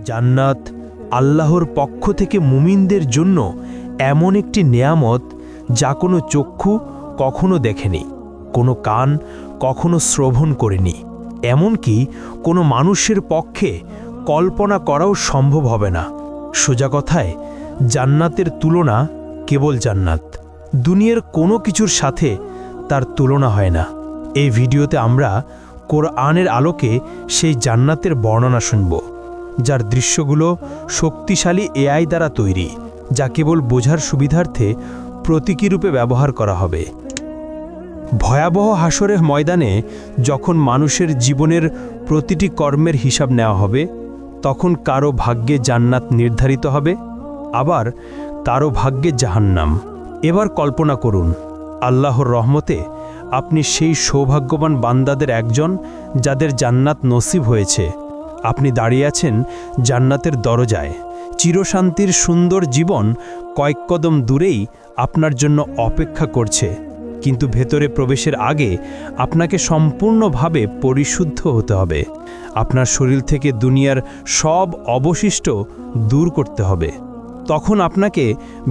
জান্নাত আল্লাহর পক্ষ থেকে মুমিনদের জন্য এমন একটি নেয়ামত যা কোনো চক্ষু কখনো দেখেনি, কোনো কান কখনো শ্রবণ করেনি, এমনকি কোনো মানুষের পক্ষে কল্পনা করাও সম্ভব হবে না। সোজা কথায় জান্নাতের তুলনা কেবল জান্নাত, দুনিয়ার কোনো কিছুর সাথে তার তুলনা হয় না। এই ভিডিওতে আমরা কোরআনের আলোকে সেই জান্নাতের বর্ণনা শুনব, যার দৃশ্যগুলো শক্তিশালী এআই দ্বারা তৈরি, যা কেবল বোঝার সুবিধার্থে প্রতীকী রূপে ব্যবহার করা হবে। ভয়াবহ হাসরের ময়দানে যখন মানুষের জীবনের প্রতিটি কর্মের হিসাব নেওয়া হবে, তখন কারো ভাগ্যে জান্নাত নির্ধারিত হবে, আবার কারো ভাগ্যে জাহান্নাম। এবার কল্পনা করুন, আল্লাহর রহমতে আপনি সেই সৌভাগ্যবান বান্দাদের একজন যাদের জান্নাত নসিব হয়েছে। আপনি দাঁড়িয়ে আছেন জান্নাতের দরজায়। চিরশান্তির সুন্দর জীবন কয়েক কদম দূরেই আপনার জন্য অপেক্ষা করছে, কিন্তু ভেতরে প্রবেশের আগে আপনাকে সম্পূর্ণভাবে পরিশুদ্ধ হতে হবে। আপনার শরীর থেকে দুনিয়ার সব অবশিষ্ট দূর করতে হবে। তখন আপনাকে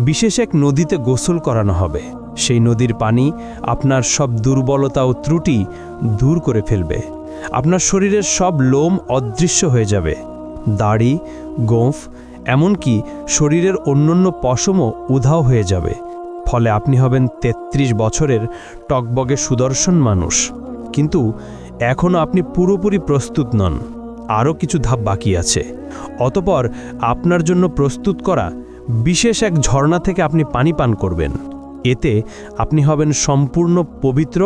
বিশেষ এক নদীতে গোসল করানো হবে। সেই নদীর পানি আপনার সব দুর্বলতা ও ত্রুটি দূর করে ফেলবে। আপনার শরীরের সব লোম অদৃশ্য হয়ে যাবে, দাড়ি, গোঁফ, এমনকি শরীরের অন্যান্য পশমও উধাও হয়ে যাবে। ফলে আপনি হবেন ৩৩ বছরের টকবগে সুদর্শন মানুষ। কিন্তু এখনও আপনি পুরোপুরি প্রস্তুত নন, আরও কিছু ধাপ বাকি আছে। অতঃপর আপনার জন্য প্রস্তুত করা বিশেষ এক ঝর্ণা থেকে আপনি পানি পান করবেন। এতে আপনি হবেন সম্পূর্ণ পবিত্র,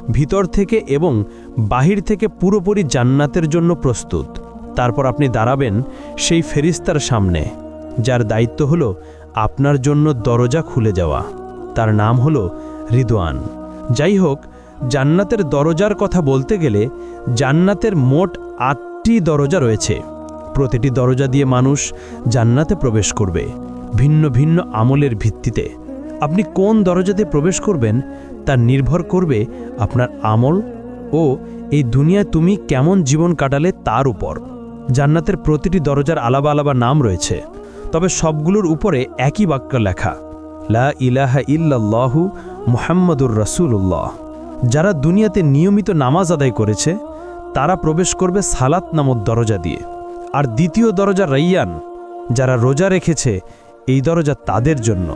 ভিতর থেকে এবং বাহির থেকে পুরোপুরি জান্নাতের জন্য প্রস্তুত। তারপর আপনি দাঁড়াবেন সেই ফেরেশতার সামনে, যার দায়িত্ব হলো আপনার জন্য দরজা খুলে যাওয়া। তার নাম হলো রিদওয়ান। যাই হোক, জান্নাতের দরজার কথা বলতে গেলে জান্নাতের মোট ৮টি দরজা রয়েছে। প্রতিটি দরজা দিয়ে মানুষ জান্নাতে প্রবেশ করবে ভিন্ন ভিন্ন আমলের ভিত্তিতে। আপনি কোন দরজাতে প্রবেশ করবেন তা নির্ভর করবে আপনার আমল ও এই দুনিয়ায় তুমি কেমন জীবন কাটালে তার উপর। জান্নাতের প্রতিটি দরজার আলাদা আলাদা নাম রয়েছে, তবে সবগুলোর উপরে একই বাক্য লেখা, লা ইলাহা ইল্লাল্লাহু মুহাম্মাদুর রাসূলুল্লাহ। যারা দুনিয়াতে নিয়মিত নামাজ আদায় করেছে তারা প্রবেশ করবে সালাত নামক দরজা দিয়ে। আর দ্বিতীয় দরজা রাইয়ান, যারা রোজা রেখেছে এই দরজা তাদের জন্য।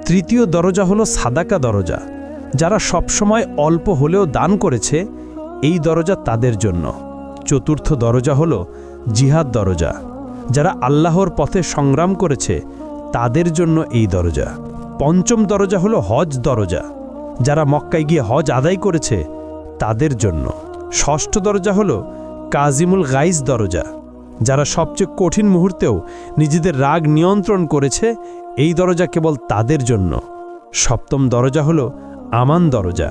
তৃতীয় দরজা হলো সাদাকা দরজা, যারা সবসময় অল্প হলেও দান করেছে এই দরজা তাদের জন্য। চতুর্থ দরজা হলো জিহাদ দরজা, যারা আল্লাহর পথে সংগ্রাম করেছে তাদের জন্য এই দরজা। পঞ্চম দরজা হলো হজ দরজা, যারা মক্কায় গিয়ে হজ আদায় করেছে তাদের জন্য। ষষ্ঠ দরজা হলো কাজিমুল গাইজ দরজা, যারা সবচেয়ে কঠিন মুহূর্তেও নিজেদের রাগ নিয়ন্ত্রণ করেছে এই দরজা কেবল তাদের জন্য। সপ্তম দরজা হলো আমান দরজা,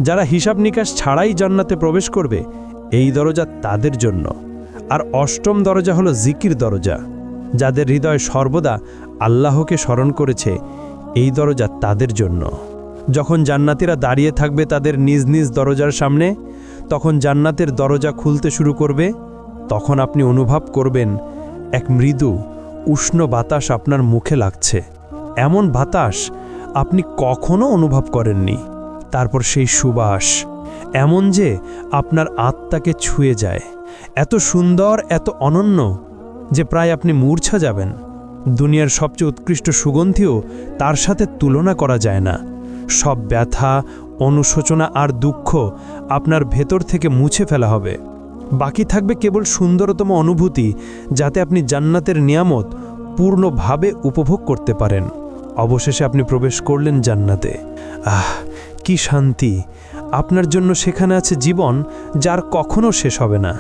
যারা হিসাব নিকাশ ছাড়াই জান্নাতে প্রবেশ করবে এই দরজা তাদের জন্য। আর অষ্টম দরজা হলো জিকির দরজা, যাদের হৃদয় সর্বদা আল্লাহকে স্মরণ করেছে এই দরজা তাদের জন্য। যখন জান্নাতীরা দাঁড়িয়ে থাকবে তাদের নিজ নিজ দরজার সামনে, তখন জান্নাতের দরজা খুলতে শুরু করবে। তখন আপনি অনুভব করবেন এক মৃদু উষ্ণ বাতাস আপনার মুখে লাগছে, এমন বাতাস আপনি কখনো অনুভব করেননি। তারপর সেই সুবাস এমন যে আপনার আত্মাকে ছুঁয়ে যায়, এত সুন্দর, এত অনন্য যে প্রায় আপনি মূর্ছা যাবেন। দুনিয়ার সবচেয়ে উৎকৃষ্ট সুগন্ধিও তার সাথে তুলনা করা যায় না। সব ব্যথা, অনুশোচনা আর দুঃখ আপনার ভেতর থেকে মুছে ফেলা হবে। বাকি থাকবে কেবল সুন্দরতম অনুভূতি, যাতে আপনি জান্নাতের নিয়ামত পূর্ণভাবে উপভোগ করতে পারেন। অবশেষে আপনি প্রবেশ করলেন জান্নাতে। কি শান্তি! আপনার জন্য সেখানে আছে জীবন, যার কখনো শেষ হবে না।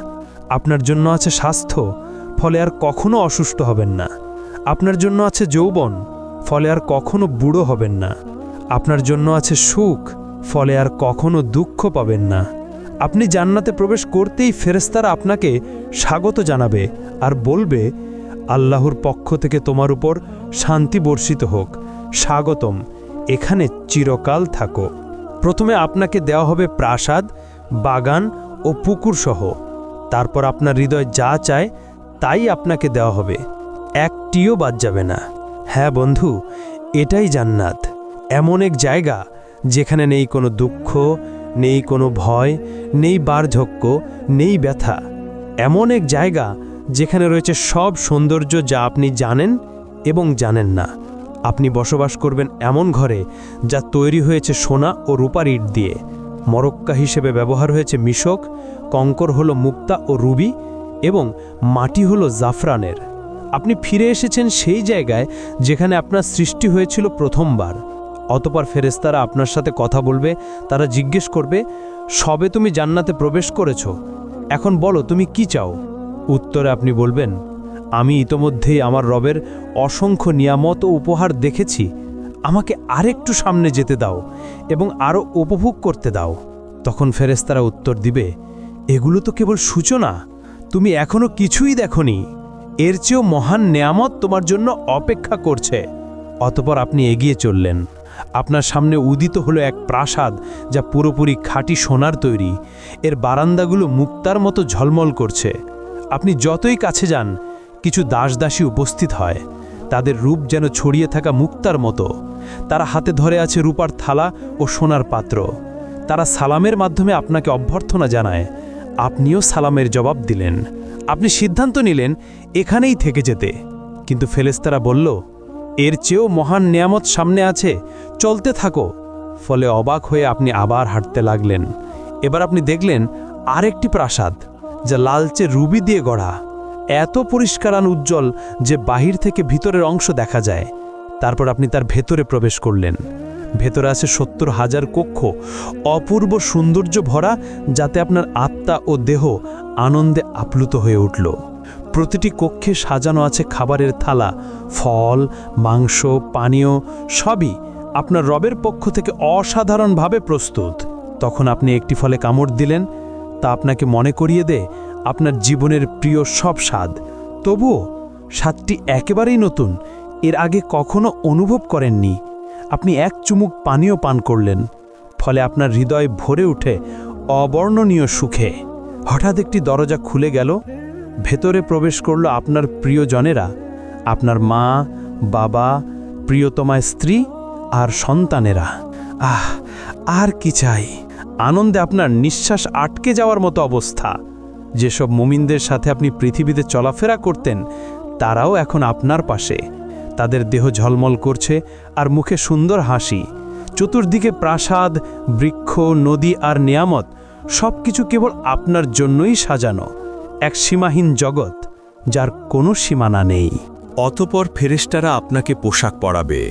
আপনার জন্য আছে স্বাস্থ্য, ফলে আর কখনো অসুস্থ হবেন না। আপনার জন্য আছে যৌবন, ফলে আর কখনো বুড়ো হবেন না। আপনার জন্য আছে সুখ, ফলে আর কখনো দুঃখ পাবেন না। আপনি জান্নাতে প্রবেশ করতেই ফেরেশতারা আপনাকে স্বাগত জানাবে আর বলবে, আল্লাহর পক্ষ থেকে তোমার উপর শান্তি বর্ষিত হোক, স্বাগতম, এখানে চিরকাল থাকো। প্রথমে আপনাকে দেওয়া হবে প্রাসাদ, বাগান ও পুকুর সহ। তারপর আপনার হৃদয় যা চায় তাই আপনাকে দেওয়া হবে। একটিও বাদ যাবে না। হ্যাঁ বন্ধু, এটাই জান্নাত। এমন এক জায়গা যেখানে নেই কোনো দুঃখ, নেই কোনো ভয়, নেই বার্ধক্য, নেই ব্যথা। এমন এক জায়গা যেখানে রয়েছে সব সৌন্দর্য যা আপনি জানেন এবং জানেন না। আপনি বসবাস করবেন এমন ঘরে যা তৈরি হয়েছে সোনা ও রূপার ইট দিয়ে। মরক্কা হিসেবে ব্যবহার হয়েছে মিশক, কঙ্কর হলো মুক্তা ও রুবি এবং মাটি হলো জাফরানের। আপনি ফিরে এসেছেন সেই জায়গায় যেখানে আপনার সৃষ্টি হয়েছিল প্রথমবার। অতঃপর ফেরেশতারা আপনার সাথে কথা বলবে। তারা জিজ্ঞেস করবে, সবে তুমি জান্নাতে প্রবেশ করেছ, এখন বলো তুমি কি চাও। উত্তরে আপনি বলবেন, আমি ইতোমধ্যেই আমার রবের অসংখ্য নিয়ামত ও উপহার দেখেছি, আমাকে আরেকটু সামনে যেতে দাও এবং আরও উপভোগ করতে দাও। তখন ফেরেশতারা উত্তর দিবে, এগুলো তো কেবল সূচনা, তুমি এখনো কিছুই দেখনি, এর চেয়েও মহান নেয়ামত তোমার জন্য অপেক্ষা করছে। অতঃপর আপনি এগিয়ে চললেন। আপনার সামনে উদিত হলো এক প্রাসাদ যা পুরোপুরি খাঁটি সোনার তৈরি। এর বারান্দাগুলো মুক্তার মতো ঝলমল করছে। আপনি যতই কাছে যান, কিছু দাসদাসী উপস্থিত হয়। তাদের রূপ যেন ছড়িয়ে থাকা মুক্তার মতো। তারা হাতে ধরে আছে রূপার থালা ও সোনার পাত্র। তারা সালামের মাধ্যমে আপনাকে অভ্যর্থনা জানায়। আপনিও সালামের জবাব দিলেন। আপনি সিদ্ধান্ত নিলেন এখানেই থেকে যেতে, কিন্তু ফেরেশতারা বলল, এর চেয়েও মহান নেয়ামত সামনে আছে, চলতে থাকো। ফলে অবাক হয়ে আপনি আবার হাঁটতে লাগলেন। এবার আপনি দেখলেন আরেকটি প্রাসাদ যা লালচে রুবি দিয়ে গড়া, এত পরিষ্কার আর উজ্জ্বল যে বাহির থেকে ভিতরের অংশ দেখা যায়। তারপর আপনি তার ভেতরে প্রবেশ করলেন। ভেতরে আছে ৭০,০০০ কক্ষ, অপূর্ব সৌন্দর্য ভরা, যাতে আপনার আত্মা ও দেহ আনন্দে আপ্লুত হয়ে উঠল। প্রতিটি কক্ষে সাজানো আছে খাবারের থালা, ফল, মাংস, পানীয়, সবই আপনার রবের পক্ষ থেকে অসাধারণভাবে প্রস্তুত। তখন আপনি একটি ফলে কামড় দিলেন, তা আপনাকে মনে করিয়ে দেয় আপনার জীবনের প্রিয় সব স্বাদ। তবুও স্বাদটি একেবারেই নতুন, এর আগে কখনো অনুভব করেননি। আপনি এক চুমুক পানীয় পান করলেন, ফলে আপনার হৃদয় ভরে ওঠে অবর্ণনীয় সুখে। হঠাৎ একটি দরজা খুলে গেল। ভেতরে প্রবেশ করল আপনার প্রিয়জনেরা, আপনার মা, বাবা, প্রিয়তমা স্ত্রী আর সন্তানেরা। আর কি চাই! আনন্দে আপনার নিঃশ্বাস আটকে যাওয়ার মতো অবস্থা। যেসব মুমিনদের সাথে আপনি পৃথিবীতে চলাফেরা করতেন, তারাও এখন আপনার পাশে। তাদের দেহ ঝলমল করছে আর মুখে সুন্দর হাসি। চতুর্দিকে প্রাসাদ, বৃক্ষ, নদী আর নিয়ামত, সব কিছু কেবল আপনার জন্যই সাজানো। এক সীমাহীন জগৎ যার কোনো সীমানা নেই। অতঃপর ফেরেশতারা আপনাকে পোশাক পরাবে,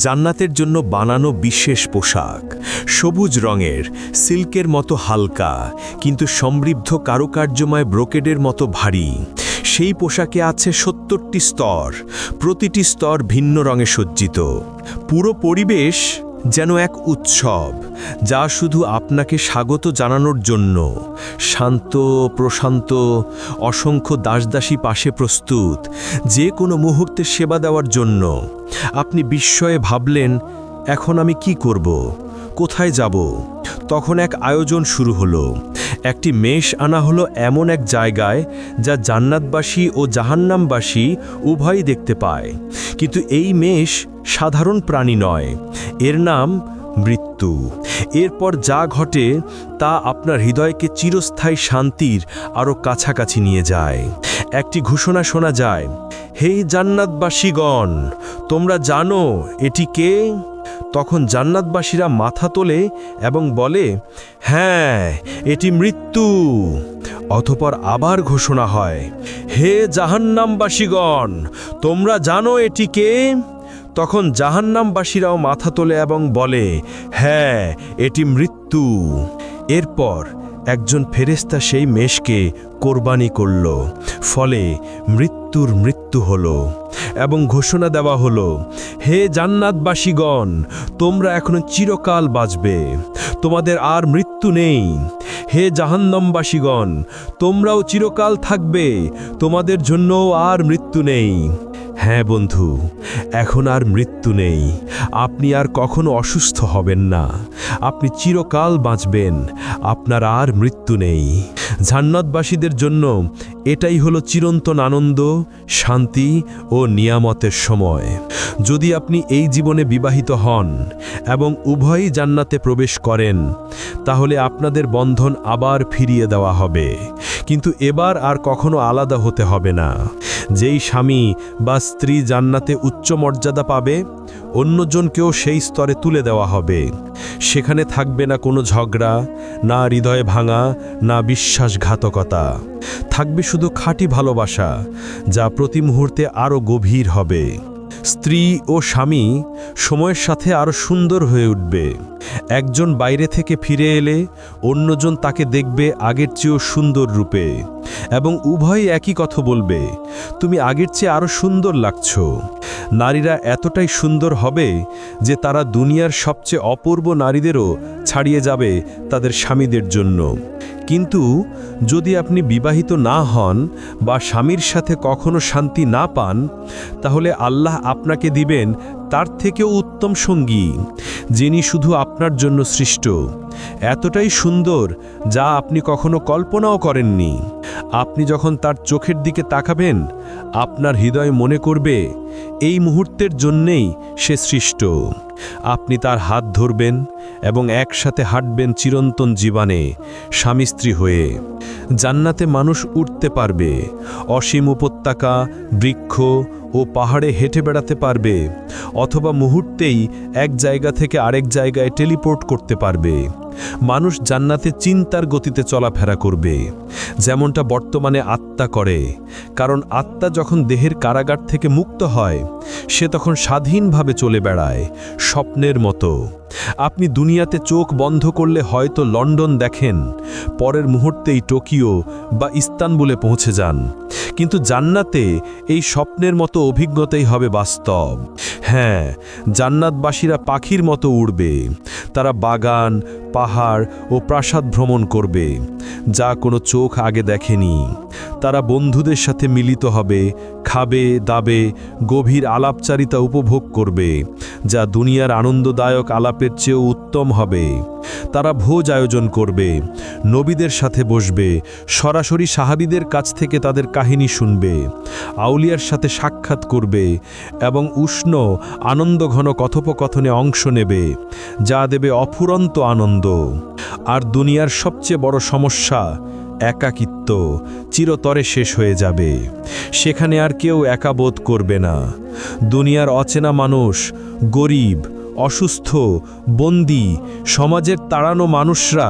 জান্নাতের জন্য বানানো বিশেষ পোশাক, সবুজ রঙের, সিল্কের মতো হালকা কিন্তু সমৃদ্ধ কারুকার্যময় ব্রোকেডের মতো ভারী। সেই পোশাকে আছে ৭০টি স্তর, প্রতিটি স্তর ভিন্ন রঙে সজ্জিত। পুরো পরিবেশ যেন এক উৎসব, যা শুধু আপনাকে স্বাগত জানানোর জন্য। শান্ত, প্রশান্ত, অসংখ্য দাসদাসী পাশে প্রস্তুত, যে কোনো মুহূর্তে সেবা দেওয়ার জন্য। আপনি বিস্ময়ে ভাবলেন, এখন আমি কি করব, কোথায় যাব? তখন এক আয়োজন শুরু হলো। একটি মেষ আনা হলো এমন এক জায়গায় যা জান্নাতবাসী ও জাহান্নামবাসী উভয়ই দেখতে পায়। কিন্তু এই মেষ সাধারণ প্রাণী নয়, এর নাম মৃত্যু। এরপর যা ঘটে তা আপনার হৃদয়কে চিরস্থায়ী শান্তির আরও কাছাকাছি নিয়ে যায়। একটি ঘোষণা শোনা যায়, হে জান্নাতবাসীগণ, তোমরা জানো এটি কে? তখন জান্নাতবাসীরা মাথা তোলে এবং বলে, হ্যাঁ, এটি মৃত্যু। অতঃপর আবার ঘোষণা হয়, হে জাহান্নামবাসীগণ, তোমরা জানো এটি কে? তখন জাহান্নামবাসীরাও মাথা তোলে এবং বলে, হ্যাঁ, এটি মৃত্যু। এরপর একজন ফেরেশতা সেই মেষকে কোরবানি করল, ফলে মৃত্যুর মৃত্যু হলো এবং ঘোষণা দেওয়া হলো, হে জান্নাতবাসীগণ, তোমরা এখনো চিরকাল বাঁচবে, তোমাদের আর মৃত্যু নেই। হে জাহান্নামবাসীগণ, তোমরাও চিরকাল থাকবে, তোমাদের জন্যও আর মৃত্যু নেই। হ্যাঁ বন্ধু, এখন আর মৃত্যু নেই। আপনি আর কখনো অসুস্থ হবেন না। আপনি চিরকাল বাঁচবেন। আপনার আর মৃত্যু নেই। জান্নাতবাসীদের জন্য এটাই হলো চিরন্তন আনন্দ, শান্তি ও নিয়ামতের সময়। যদি আপনি এই জীবনে বিবাহিত হন এবং উভয়ই জান্নাতে প্রবেশ করেন, তাহলে আপনাদের বন্ধন আবার ফিরিয়ে দেওয়া হবে। কিন্তু এবার আর কখনো আলাদা হতে হবে না। যেই স্বামী বা স্ত্রী জান্নাতে উচ্চ মর্যাদা পাবে, অন্যজনকেও সেই স্তরে তুলে দেওয়া হবে। সেখানে থাকবে না কোনো ঝগড়া, না হৃদয় ভাঙা, না বিশ্বাসঘাতকতা। থাকবে শুধু খাঁটি ভালোবাসা, যা প্রতি মুহূর্তে আরও গভীর হবে। স্ত্রী ও স্বামী সময়ের সাথে আরও সুন্দর হয়ে উঠবে। একজন বাইরে থেকে ফিরে এলে অন্যজন তাকে দেখবে আগের চেয়েও সুন্দর রূপে, এবং উভয়ই একই কথা বলবে, তুমি আগের চেয়ে আরও সুন্দর লাগছো। নারীরা এতটাই সুন্দর হবে যে তারা দুনিয়ার সবচেয়ে অপূর্ব নারীদেরও ছাড়িয়ে যাবে তাদের স্বামীদের জন্য। কিন্তু যদি আপনি বিবাহিত না হন বা স্বামীর সাথে কখনো শান্তি না পান, তাহলে আল্লাহ আপনাকে দিবেন তার থেকেও উত্তম সঙ্গী, যিনি শুধু আপনার জন্য সৃষ্ট, এতটাই সুন্দর যা আপনি কখনো কল্পনাও করেননি। আপনি যখন তার চোখের দিকে তাকাবেন, আপনার হৃদয় মনে করবে এই মুহূর্তের জন্যেই সে সৃষ্ট। আপনি তার হাত ধরবেন এবং একসাথে হাঁটবেন চিরন্তন জীবনে স্বামী স্ত্রী হয়ে। জান্নাতে মানুষ উঠতে পারবে, অসীম উপত্যকা, বৃক্ষ ও পাহাড়ে হেঁটে বেড়াতে পারবে, অথবা মুহূর্তেই এক জায়গা থেকে আরেক জায়গায় টেলিপোর্ট করতে পারবে। মানুষ জান্নাতে চিন্তার গতিতে চলাফেরা করবে, যেমনটা বর্তমানে আত্মা করে। কারণ আত্মা যখন দেহের কারাগার থেকে মুক্ত হয়, সে তখন স্বাধীনভাবে চলে বেড়ায়, স্বপ্নের মতো। আপনি দুনিয়াতে চোখ বন্ধ করলে হয়তো লন্ডন দেখেন, পরের মুহূর্তেই টোকিও বা ইস্তানবুলে পৌঁছে যান। কিন্তু জান্নাতে এই স্বপ্নের মতো অভিজ্ঞতাই হবে বাস্তব। হ্যাঁ, জান্নাতবাসীরা পাখির মতো উড়বে। তারা বাগান, পাহাড় ও প্রাসাদ ভ্রমণ করবে, যা কোনো চোখ আগে দেখেনি। তারা বন্ধুদের সাথে মিলিত হবে, খাবে, দাবে, গভীর আলাপচারিতা উপভোগ করবে, যা দুনিয়ার আনন্দদায়ক আলাপের চেয়েও উত্তম হবে। তারা ভোজ আয়োজন করবে, নবীদের সাথে বসবে, সরাসরি সাহাবীদের কাছ থেকে তাদের কাহিনী শুনবে, আউলিয়ার সাথে সাক্ষাৎ করবে এবং উষ্ণ আনন্দঘন কথোপকথনে অংশ নেবে, যা দেবে অফুরন্ত আনন্দ। আর দুনিয়ার সবচেয়ে বড় সমস্যা একাকিত্ব চিরতরে শেষ হয়ে যাবে। সেখানে আর কেউ একা বোধ করবে না। দুনিয়ার অচেনা মানুষ, গরিব, অসুস্থ, বন্দী, সমাজের তাড়ানো মানুষরা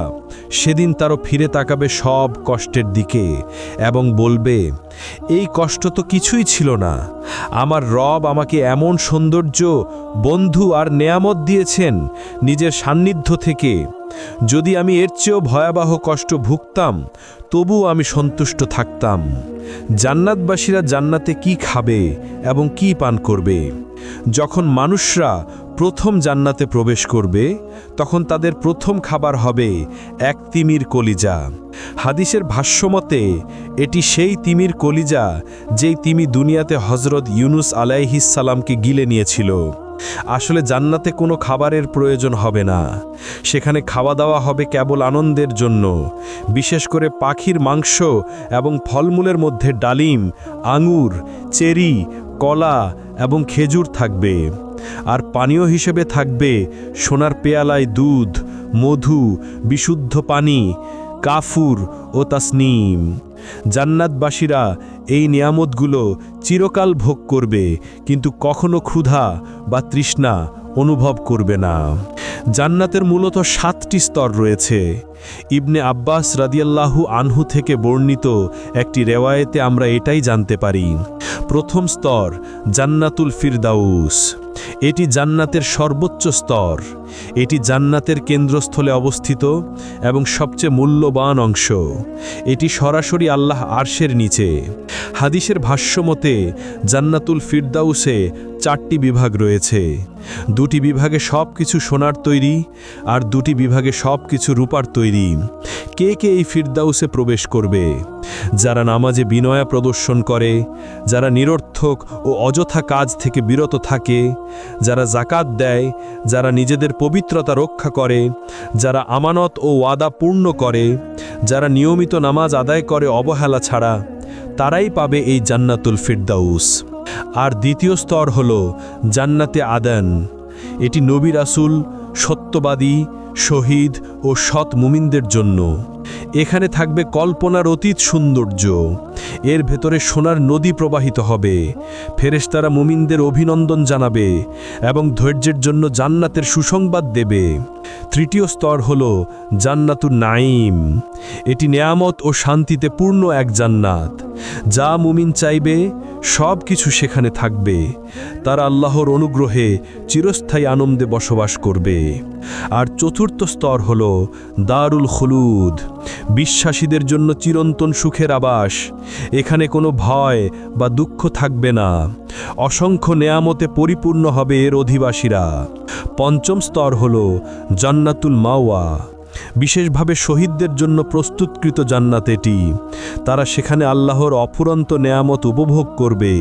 সেদিন তারও ফিরে তাকাবে সব কষ্টের দিকে এবং বলবে, এই কষ্ট তো কিছুই ছিল না। আমার রব আমাকে এমন সৌন্দর্য, বন্ধু আর নেয়ামত দিয়েছেন নিজের সান্নিধ্য থেকে। যদি আমি এর চেয়েও ভয়াবহ কষ্ট ভুগতাম, তবুও আমি সন্তুষ্ট থাকতাম। জান্নাতবাসীরা জান্নাতে কি খাবে এবং কি পান করবে? যখন মানুষরা প্রথম জান্নাতে প্রবেশ করবে, তখন তাদের প্রথম খাবার হবে এক তিমির কলিজা। হাদিসের ভাষ্যমতে এটি সেই তিমির কলিজা যেই তিমি দুনিয়াতে হজরত ইউনুস আলাইহিস সালামকে গিলে নিয়েছিল। আসলে জান্নাতে কোনো খাবারের প্রয়োজন হবে না। সেখানে খাওয়া দাওয়া হবে কেবল আনন্দের জন্য। বিশেষ করে পাখির মাংস এবং ফলমূলের মধ্যে ডালিম, আঙুর, চেরি, কলা এবং খেজুর থাকবে। আর পানীয় হিসেবে থাকবে সোনার পেয়ালায় দুধ, মধু, বিশুদ্ধ পানি, কাফুর ও তাসনিম। জান্নাতবাসীরা এই নিয়ামতগুলো চিরকাল ভোগ করবে, কিন্তু কখনো ক্ষুধা বা তৃষ্ণা অনুভব করবে না। জান্নাতের মূলত 7টি স্তর রয়েছে। ইবনে আব্বাস রাদিয়াল্লাহু আনহু থেকে বর্ণিত একটি রেওয়ায়েতে আমরা এটাই জানতে পারি। প্রথম স্তর জান্নাতুল ফিরদাউস। এটি জান্নাতের সর্বোচ্চ স্তর। এটি জান্নাতের কেন্দ্রস্থলে অবস্থিত এবং সবচেয়ে মূল্যবান অংশ। এটি সরাসরি আল্লাহ আরশের নিচে। হাদিসের ভাষ্যমতে জান্নাতুল ফিরদাউসে 4টি বিভাগ রয়েছে। 2টি বিভাগে সব কিছু সোনার তৈরি, আর 2টি বিভাগে সব কিছু রূপার তৈরি। কে কে এই ফিরদাউসে প্রবেশ করবে? যারা নামাজে বিনয়া প্রদর্শন করে, যারা নিরর্থক ও অযথা কাজ থেকে বিরত থাকে, যারা জাকাত দেয়, যারা নিজেদের পবিত্রতা রক্ষা করে, যারা আমানত ও ওয়াদা পূর্ণ করে, যারা নিয়মিত নামাজ আদায় করে অবহেলা ছাড়া, তারাই পাবে এই জান্নাতুল ফিরদাউস। আর দ্বিতীয় স্তর হল জান্নাতে আদান। এটি নবী রাসূল, সত্যবাদী, শহীদ ও সৎ মুমিনদের জন্য। এখানে থাকবে কল্পনার অতীত সৌন্দর্য। এর ভেতরে সোনার নদী প্রবাহিত হবে, ফেরেশতারা মুমিনদের অভিনন্দন জানাবে এবং ধৈর্যের জন্য জান্নাতের সুসংবাদ দেবে। তৃতীয় স্তর হল জান্নাতুন নাঈম। এটি নেয়ামত ও শান্তিতে পূর্ণ এক জান্নাত। যা মুমিন চাইবে সব কিছু সেখানে থাকবে। তারা আল্লাহর অনুগ্রহে চিরস্থায়ী আনন্দে বসবাস করবে। আর চতুর্থ স্তর হল দারুল খুলুদ, বিশ্বাসীদের জন্য চিরন্তন সুখের আবাস। এখানে কোনো ভয় বা দুঃখ থাকবে না। অসংখ্য নেয়ামতে পরিপূর্ণ হবে এর অধিবাসীরা। পঞ্চম স্তর হল জান্নাতুল মাওয়া, বিশেষভাবে শহীদদের জন্য প্রস্তুতকৃত জান্নাত এটি। তারা সেখানে আল্লাহর অফুরন্ত নেয়ামত উপভোগ করবে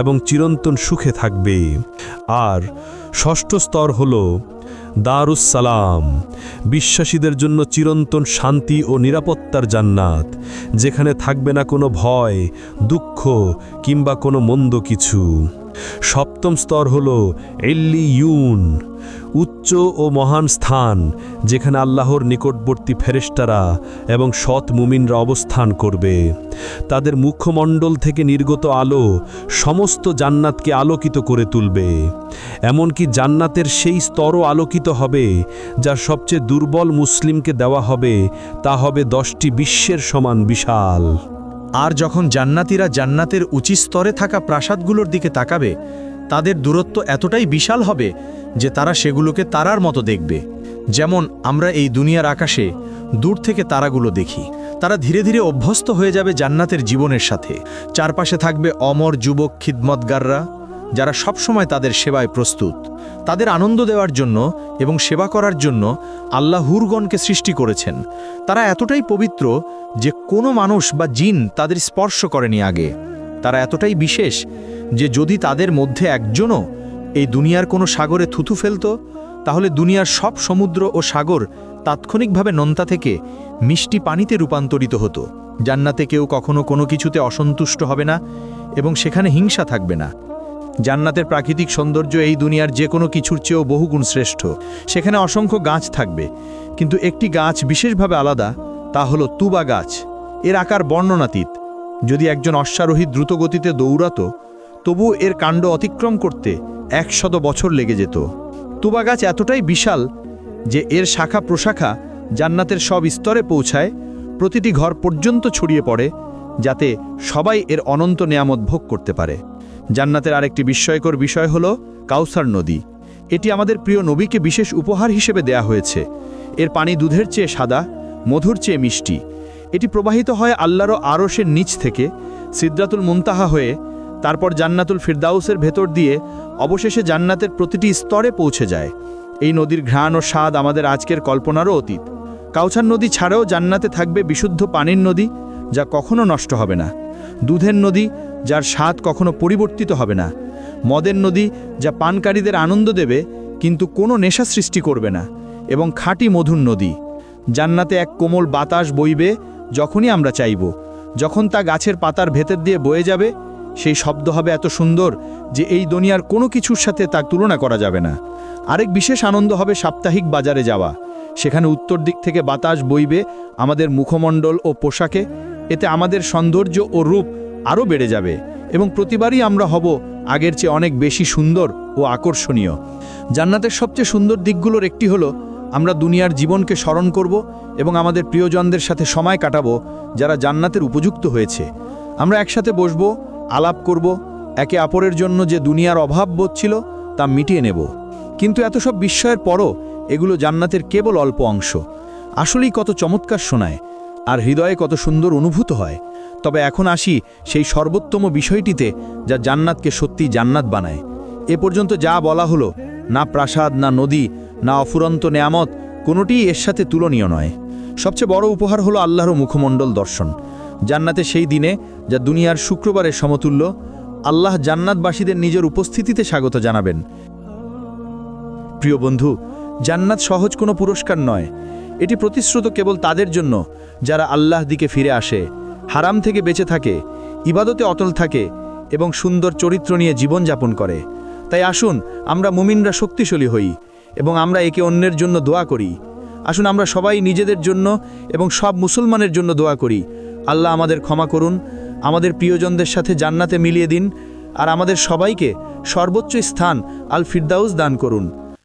এবং চিরন্তন সুখে থাকবে। আর ষষ্ঠ স্তর হল দারুস সালাম, বিশ্বাসীদের জন্য চিরন্তন শান্তি ও নিরাপত্তার জান্নাত, যেখানে থাকবে না কোনো ভয়, দুঃখ কিংবা কোনো মন্দ কিছু। সপ্তম স্তর হল ইল্লিয়ুন, উচ্চ ও মহান স্থান, যেখানে আল্লাহর নিকটবর্তী ফেরেশতারা এবং সৎ মুমিনরা অবস্থান করবে। তাদের মুখমণ্ডল থেকে নির্গত আলো সমস্ত জান্নাতকে আলোকিত করে তুলবে। এমনকি জান্নাতের সেই স্তরও আলোকিত হবে যার সবচেয়ে দুর্বল মুসলিমকে দেওয়া হবে, তা হবে 10টি বিশ্বের সমান বিশাল। আর যখন জান্নাতীরা জান্নাতের উঁচু স্তরে থাকা প্রাসাদগুলোর দিকে তাকাবে, তাদের দূরত্ব এতটাই বিশাল হবে যে তারা সেগুলোকে তারার মতো দেখবে, যেমন আমরা এই দুনিয়ার আকাশে দূর থেকে তারাগুলো দেখি। তারা ধীরে ধীরে অভ্যস্ত হয়ে যাবে জান্নাতের জীবনের সাথে। চারপাশে থাকবে অমর যুবক খিদমতগাররা, যারা সবসময় তাদের সেবায় প্রস্তুত। তাদের আনন্দ দেওয়ার জন্য এবং সেবা করার জন্য আল্লাহ হুরগণকে সৃষ্টি করেছেন। তারা এতটাই পবিত্র যে কোনো মানুষ বা জিন তাদের স্পর্শ করেনি আগে। তারা এতটাই বিশেষ যে যদি তাদের মধ্যে একজনও এই দুনিয়ার কোনো সাগরে থুথু ফেলত, তাহলে দুনিয়ার সব সমুদ্র ও সাগর তাৎক্ষণিকভাবে নোনতা থেকে মিষ্টি পানিতে রূপান্তরিত হতো। জান্নাতে কেউ কখনো কোনো কিছুতে অসন্তুষ্ট হবে না এবং সেখানে হিংসা থাকবে না। জান্নাতের প্রাকৃতিক সৌন্দর্য এই দুনিয়ার যে কোনো কিছুর চেয়েও বহুগুণ শ্রেষ্ঠ। সেখানে অসংখ্য গাছ থাকবে, কিন্তু একটি গাছ বিশেষভাবে আলাদা, তা হলো তুবা গাছ। এর আকার বর্ণনাতীত। যদি একজন অশ্বারোহী দ্রুতগতিতে দৌড়াতো, তবু এর কাণ্ড অতিক্রম করতে 100 বছর লেগে যেত। তুবা গাছ এতটাই বিশাল যে এর শাখা প্রশাখা জান্নাতের সব স্তরে পৌঁছায়, প্রতিটি ঘর পর্যন্ত ছড়িয়ে পড়ে, যাতে সবাই এর অনন্ত নেয়ামত ভোগ করতে পারে। জান্নাতের আরেকটি বিস্ময়কর বিষয় হলো কাউসার নদী। এটি আমাদের প্রিয় নবীকে বিশেষ উপহার হিসেবে দেয়া হয়েছে। এর পানি দুধের চেয়ে সাদা, মধুর চেয়ে মিষ্টি। এটি প্রবাহিত হয় আল্লাহর আরশের নিচ থেকে সিদরাতুল মুনতাহা হয়ে, তারপর জান্নাতুল ফিরদাউসের ভেতর দিয়ে অবশেষে জান্নাতের প্রতিটি স্তরে পৌঁছে যায়। এই নদীর ঘ্রাণ ও স্বাদ আমাদের আজকের কল্পনারও অতীত। কাউসার নদী ছাড়াও জান্নাতে থাকবে বিশুদ্ধ পানির নদী, যা কখনো নষ্ট হবে না। দুধের নদী, যার স্বাদ কখনো পরিবর্তিত হবে না। মদের নদী, যা পানকারীদের আনন্দ দেবে কিন্তু কোনো নেশা সৃষ্টি করবে না। এবং খাঁটি মধুর নদী। জান্নাতে এক কোমল বাতাস বইবে যখনই আমরা চাইব। যখন তা গাছের পাতার ভেতর দিয়ে বয়ে যাবে, সেই শব্দ হবে এত সুন্দর যে এই দুনিয়ার কোনো কিছুর সাথে তার তুলনা করা যাবে না। আরেক বিশেষ আনন্দ হবে সাপ্তাহিক বাজারে যাওয়া। সেখানে উত্তর দিক থেকে বাতাস বইবে আমাদের মুখমণ্ডল ও পোশাকে। এতে আমাদের সৌন্দর্য ও রূপ আরও বেড়ে যাবে এবং প্রতিবারই আমরা হব আগের চেয়ে অনেক বেশি সুন্দর ও আকর্ষণীয়। জান্নাতের সবচেয়ে সুন্দর দিকগুলোর একটি হলো আমরা দুনিয়ার জীবনকে স্মরণ করব এবং আমাদের প্রিয়জনদের সাথে সময় কাটাবো যারা জান্নাতের উপযুক্ত হয়েছে। আমরা একসাথে বসবো, আলাপ করব, একে অপরের জন্য যে দুনিয়ার অভাব বোধ ছিল তা মিটিয়ে নেব। কিন্তু এত সব বিস্ময়ের পরও এগুলো জান্নাতের কেবল অল্প অংশ। আসলেই কত চমৎকার শোনায়, আর হৃদয়ে কত সুন্দর অনুভূত হয়। তবে এখন আসি সেই সর্বোত্তম বিষয়টিতে, যা জান্নাতকে সত্যি জান্নাত বানায়। এ পর্যন্ত যা বলা হলো, না প্রাসাদ, না নদী, না অফুরন্ত নেয়ামত, কোনোটিই এর সাথে তুলনীয় নয়। সবচেয়ে বড় উপহার হলো আল্লাহর মুখমণ্ডল দর্শন। জান্নাতে সেই দিনে, যা দুনিয়ার শুক্রবারের সমতুল্য, আল্লাহ জান্নাতবাসীদের নিজের উপস্থিতিতে স্বাগত জানাবেন। প্রিয় বন্ধু, জান্নাত সহজ কোনো পুরস্কার নয়। এটি প্রতিশ্রুত কেবল তাদের জন্য যারা আল্লাহ দিকে ফিরে আসে, হারাম থেকে বেঁচে থাকে, ইবাদতে অটল থাকে এবং সুন্দর চরিত্র নিয়ে জীবনযাপন করে। তাই আসুন আমরা মুমিনরা শক্তিশালী হই এবং আমরা একে অন্যের জন্য দোয়া করি। আসুন আমরা সবাই নিজেদের জন্য এবং সব মুসলমানের জন্য দোয়া করি। আল্লাহ আমাদের ক্ষমা করুন, আমাদের প্রিয়জনদের সাথে জান্নাতে মিলিয়ে দিন, আর আমাদের সবাইকে সর্বোচ্চ স্থান আল ফিরদাউস দান করুন।